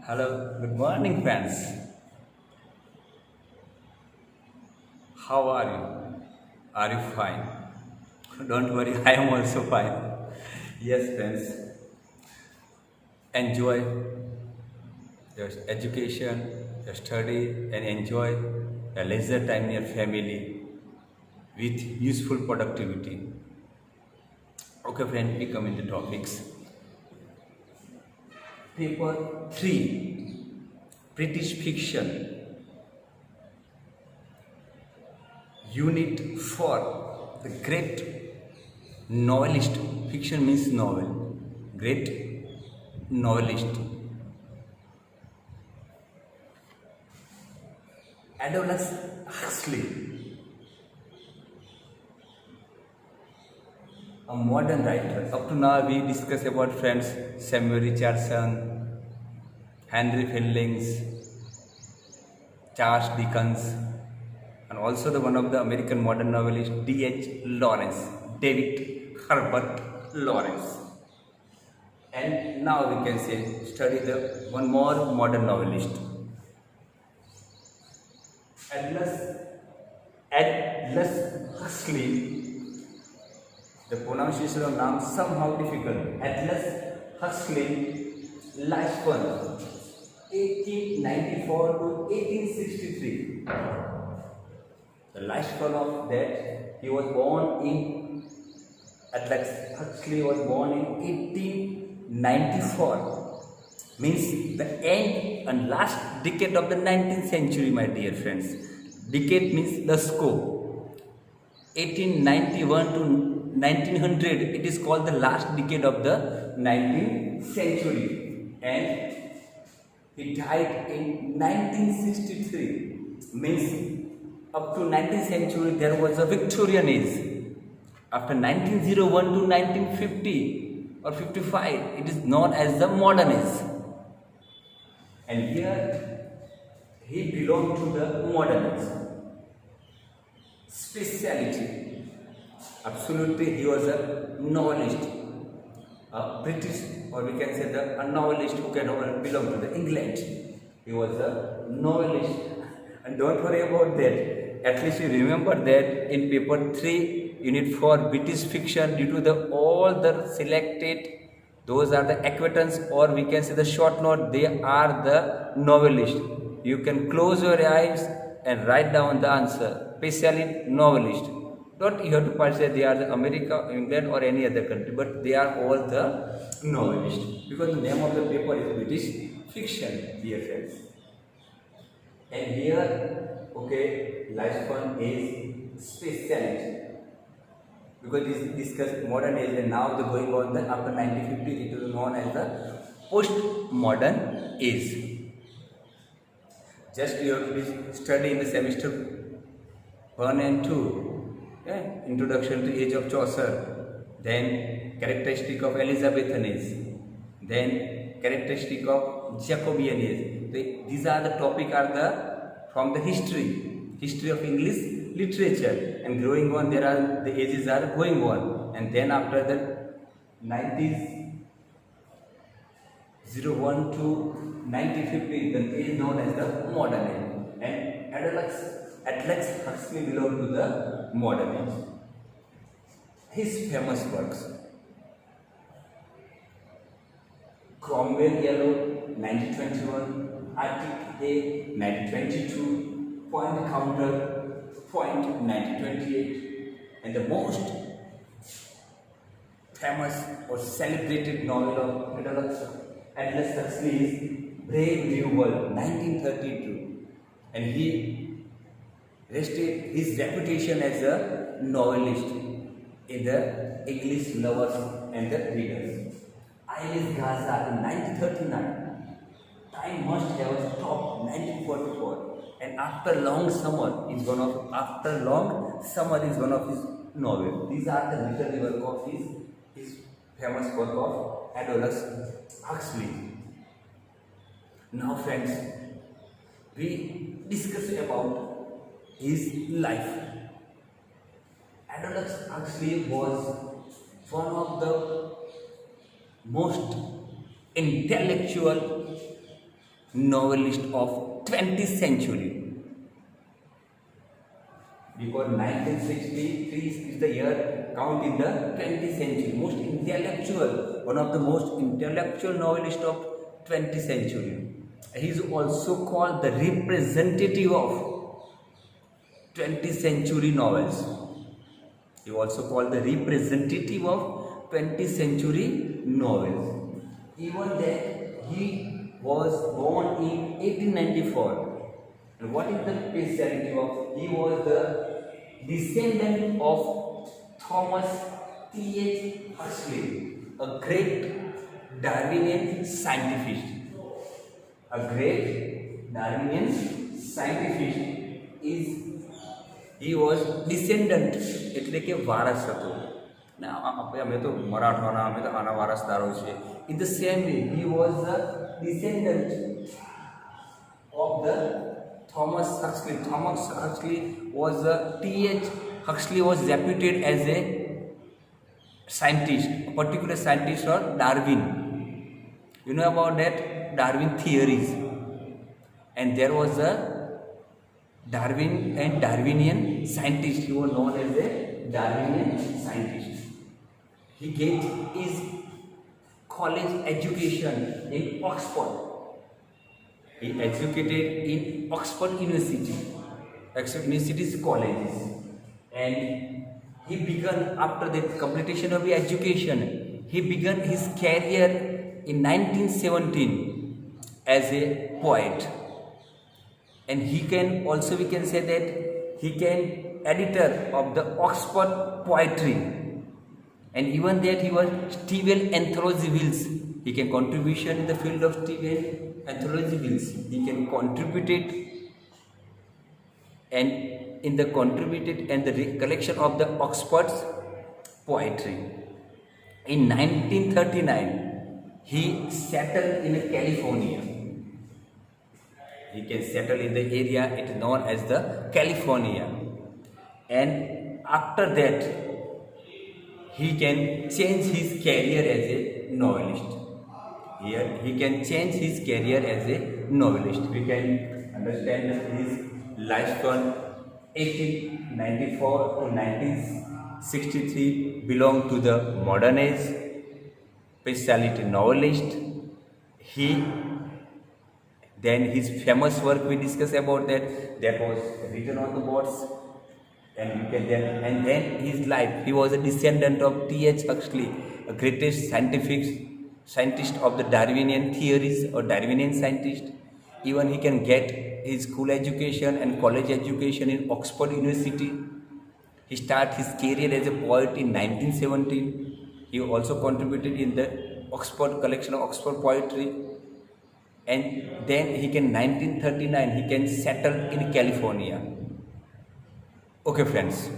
Hello, good morning, friends. How are you? Are you fine? Don't worry, I am also fine. Yes, friends, enjoy your education, your study, and enjoy a leisure time in your family with useful productivity. Okay, friend, we come into topics. Paper 3, British Fiction, Unit 4, the great novelist. Fiction means novel. Great novelist. Aldous Huxley, a modern writer. Up to now, we discuss about friends Samuel Richardson, Henry Fieldings, Charles Dickens, and also the one of the American modern novelist D.H. Lawrence, David Herbert Lawrence. And now we can say study the one more modern novelist, Aldous Huxley. The pronunciation of name somehow difficult. Aldous Huxley, lifespan 1894 to 1863. The lifespan of that, he was born in Aldous Huxley was born in 1894. Means the end and last decade of the 19th century, my dear friends. Decade means the scope. 1891 to 1900, it is called the last decade of the 19th century. And he died in 1963. Means up to 19th century there was a Victorian age. After 1901 to 1950 or 55, it is known as the modern age. And here he belonged to the modern age. Speciality. Absolutely, he was a novelist, a British, or we can say a novelist who can belong to the England. He was a novelist, and don't worry about that. At least you remember that in paper 3, unit 4, British fiction, due to the all the selected, those are the acquaintance, or we can say the short note, they are the novelist. You can close your eyes and write down the answer, especially novelist. Don't you have to say they are the America, England or any other country, but they are all the novelists, because the name of the paper is British fiction, dear friends. And here, okay, lifespan is speciality, because this discuss modern age, and now the going on the after 1950, it is known as the postmodern age. Just you have to study in the semester 1 and 2. Introduction to Age of Chaucer, then characteristic of Elizabethan age, then characteristic of Jacobean age. These are the topic are the from the history of English literature, and growing on there are the ages are going on, and then after the 90s 01 to 1950, the age known as the modern age, and Aldous Huxley belonged to the modern age. His famous works: Cromwell Yellow, 1921, Arctic A, 1922, Point Counter, Point, 1928, and the most famous or celebrated novel of Aldous Huxley is Brave New World, 1932, and he rested his reputation as a novelist in the English lovers and the readers. Iris Gaza in 1939, Time Must Have Stopped, 1944, and After Long Summer is one of his novels. These are the literary work of his famous work of Aldous Huxley. Now friends, we discuss about his life. Aldous Huxley was one of the most intellectual novelist of 20th century. Because 1963 is the year count in the 20th century. Most intellectual, one of the most intellectual novelist of 20th century. He is also called the representative of 20th century novels. He also called the representative of 20th century novels. Even that he was born in 1894. And what is the speciality of? He was the descendant of Thomas T.H.Huxley, a great Darwinian scientist. A great Darwinian scientist is he was descendant એટલે કે વારસ હતો ને અમે તો મરાઠાના અમે તો આના વારસદારો છે. In the same way he was the descendant of the Thomas Huxley. Thomas Huxley was T.H. Huxley was reputed as a scientist, a particular scientist or Darwin. You know about that Darwin theories, and there was a Darwin and Darwinian scientist. He was known as a Darwinian scientist. He get his college education in Oxford. He educated in Oxford University, Oxford University's colleges, and he began after the completion of the education. He began his career in 1917 as a poet, and he can also we can say that he can editor of the Oxford poetry, and even that he was Stephen Anthology Wills. He can contribution in the field of Stephen Anthology Wills. He can contribute it and in the contributed and the collection of the Oxford's poetry. In 1939, he settled in California. He can settle in the area it is known as the California, and after that he can change his career as a novelist. Here he can change his career as a novelist. We can understand his lifespan 1894 to 1963 belong to the modern age, specialty novelist. He then his famous work we discuss about that was written on the boards, and you can then his life. He was a descendant of T.H. Huxley, a greatest scientist of the Darwinian theories or Darwinian scientist. Even he can get his school education and college education in Oxford University. He started his career as a poet in 1917. He also contributed in the Oxford collection of Oxford poetry, and then he can 1939 he can settle in California. Okay friends,